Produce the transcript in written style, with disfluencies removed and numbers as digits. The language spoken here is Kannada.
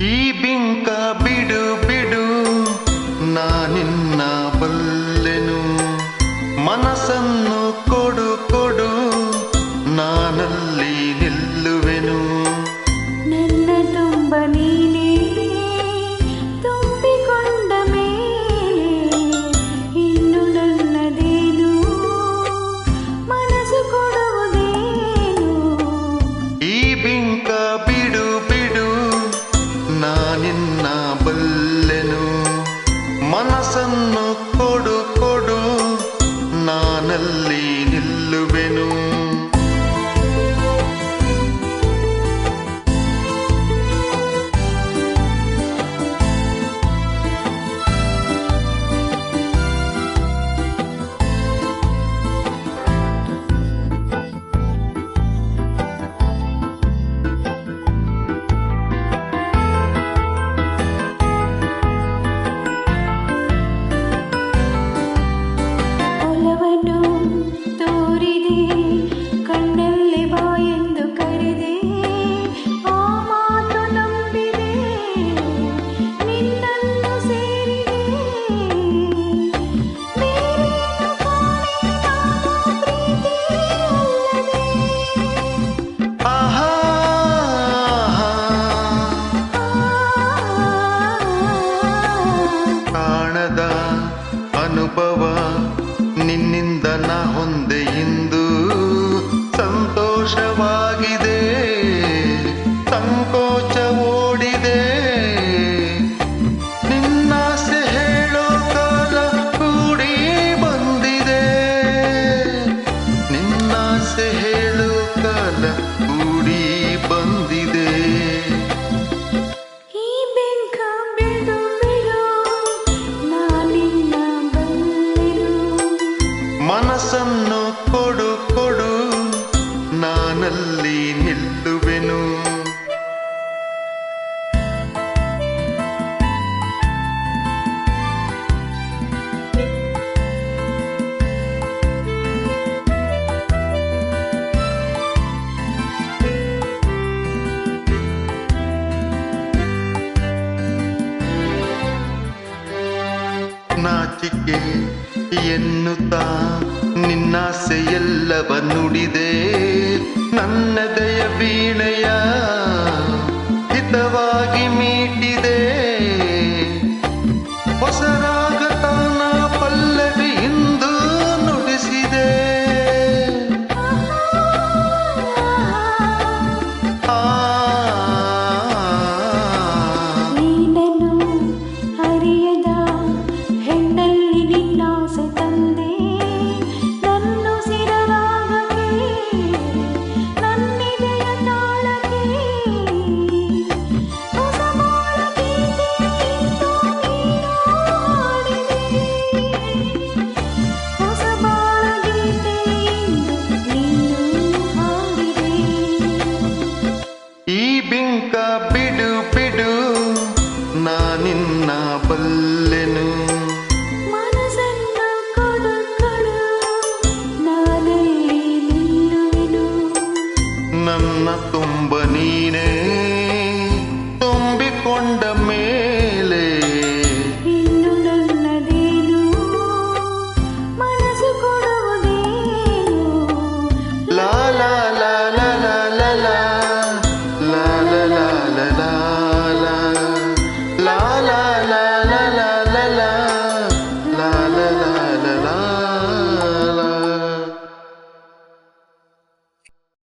ಈ ಬಿಂಕ ಬಿಡು ಬಿಡು ನಾನಿನ್ನ ಬಲ್ಲೆನು, ಮನಸ್ಸನ್ನು ಕೊಡು ಕೊಡು ನಾನಲ್ಲಿ ನಿಲ್ಲುವೆನು. ನನ್ನ ತುಂಬ ನೀನೇ ತುಂಬಿಕೊಂಡ ಮೇಲೆ ಇನ್ನು ನನ್ನದೇನು ಮನಸ್ಸು ಕೊಡುವುದೇನು. ಈ ಬಿಂಕ ಬಿಡು ಬಿಡು ನಾನಿನ್ನ ಬಲ್ಲೆನು, ಮನಸ್ಸನ್ನು ಕೊಡು ಕೊಡು ನಾನಲ್ಲಿ ನಿಲ್ಲುವೆನು. ಅನುಭವ ನಿನ್ನಿಂದ ನಾ ಹೊಂದೆ ಇಂದು, ಸಂತೋಷವಾಗಿದೆ ಸಂಕೋಚ ಓಡಿದೆ. ನಿನ್ನಾಸೆ ಹೇಳೋ ಕಾಲ ಕೂಡಿ ಬಂದಿದೆ, ನಿನ್ನಾಸೆ ಹೇಳೋ ಕಾಲ ಕೂಡಿ ಬಂದಿದೆ. ಮನಸ್ಸನ್ನು ಕೊಡು ಕೊಡು ನಾನಲ್ಲಿ ನಿಲ್ಲುವೆನು. ನಾಚಿಕೆ ಎನ್ನುತ್ತಾ ನಿನ್ನಾಸೆ ಎಲ್ಲವ ನುಡಿದೆ, ನನ್ನದಯ ವೀಣೆಯ ಹಿತವಾಗಿ ಮೀಟಿದೆ. ಹೊಸ